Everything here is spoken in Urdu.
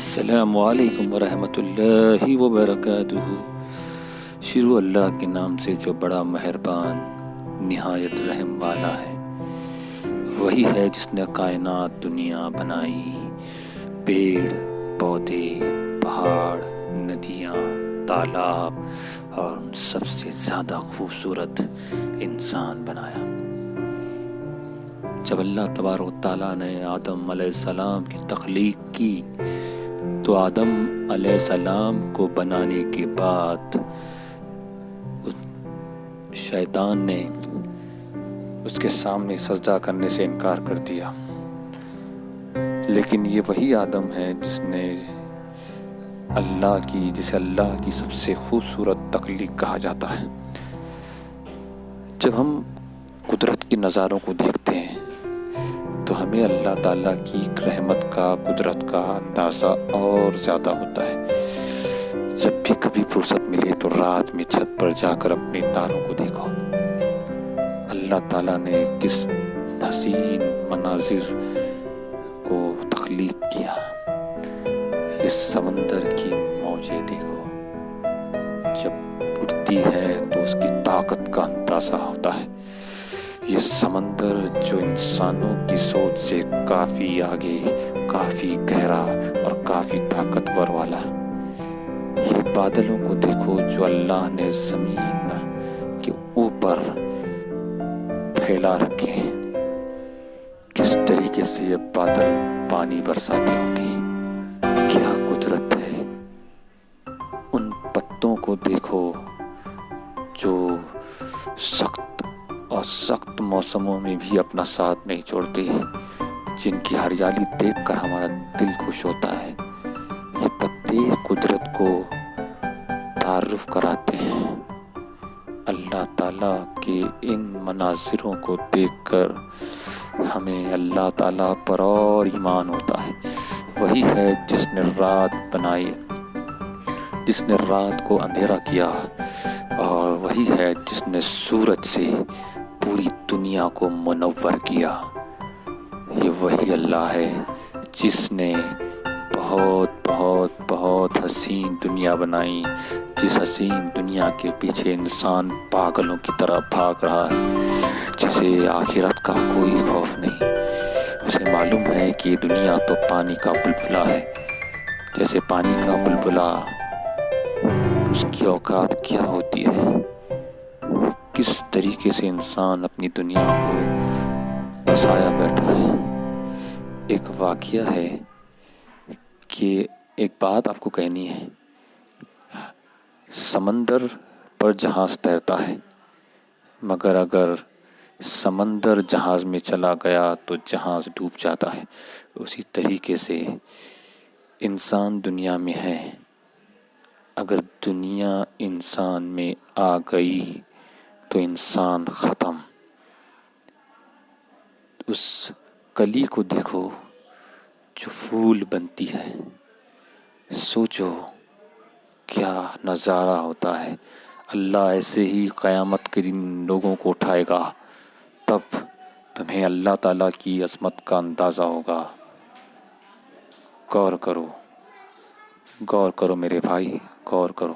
السلام علیکم ورحمۃ اللہ وبرکاتہ۔ شروع اللہ کے نام سے جو بڑا مہربان نہایت رحم والا ہے، وہی ہے جس نے کائنات دنیا بنائی، پیڑ پودے پہاڑ ندیاں تالاب اور سب سے زیادہ خوبصورت انسان بنایا۔ جب اللہ تبارک و تعالیٰ نے آدم علیہ السلام کی تخلیق کی تو آدم علیہ السلام کو بنانے کے بعد شیطان نے اس کے سامنے سجدہ کرنے سے انکار کر دیا، لیکن یہ وہی آدم ہے جسے اللہ کی سب سے خوبصورت تخلیق کہا جاتا ہے۔ جب ہم قدرت کے نظاروں کو دیکھتے ہیں تو ہمیں اللہ تعالیٰ کی رحمت کا قدرت کا اندازہ اور زیادہ ہوتا ہے۔ جب بھی کبھی فرصت ملے تو رات میں چھت پر جا کر اپنے تاروں کو دیکھو، اللہ تعالیٰ نے کس حسین مناظر کو تخلیق کیا۔ اس سمندر کی موجیں دیکھو، جب اٹھتی ہے تو اس کی طاقت کا اندازہ ہوتا ہے۔ یہ سمندر جو انسانوں کی سوچ سے کافی آگے، کافی گہرا اور کافی طاقتور والا۔ یہ بادلوں کو دیکھو جو اللہ نے زمین کے اوپر پھیلا رکھے ہیں، کس طریقے سے یہ بادل پانی برساتے ہوں گے، کیا قدرت ہے۔ ان پتوں کو دیکھو جو سخت موسموں میں بھی اپنا ساتھ نہیں چھوڑتے، جن کی ہریالی دیکھ کر ہمارا دل خوش ہوتا ہے۔ یہ پتے قدرت کو تعارف کراتے ہیں۔ اللہ تعالیٰ کے ان مناظروں کو دیکھ کر ہمیں اللہ تعالیٰ پر اور ایمان ہوتا ہے۔ وہی ہے جس نے رات بنائی، جس نے رات کو اندھیرا کیا، اور وہی ہے جس نے سورج سے پوری دنیا کو منور کیا۔ یہ وہی اللہ ہے جس نے بہت بہت بہت حسین دنیا بنائی، جس حسین دنیا کے پیچھے انسان پاگلوں کی طرح بھاگ رہا ہے، جسے آخرت کا کوئی خوف نہیں۔ اسے معلوم ہے کہ یہ دنیا تو پانی کا بلبلا ہے، جیسے پانی کا بلبلا، اس کی اوقات کیا ہوتی ہے، کس طریقے سے انسان اپنی دنیا کو بسایا بیٹھا ہے۔ ایک واقعہ ہے کہ ایک بات آپ کو کہنی ہے۔ سمندر پر جہاز تیرتا ہے، مگر اگر سمندر جہاز میں چلا گیا تو جہاز ڈوب جاتا ہے۔ اسی طریقے سے انسان دنیا میں ہے، اگر دنیا انسان میں آ گئی تو انسان ختم۔ اس کلی کو دیکھو جو پھول بنتی ہے، سوچو کیا نظارہ ہوتا ہے۔ اللہ ایسے ہی قیامت کے دن لوگوں کو اٹھائے گا، تب تمہیں اللہ تعالیٰ کی عظمت کا اندازہ ہوگا۔ غور کرو میرے بھائی، غور کرو۔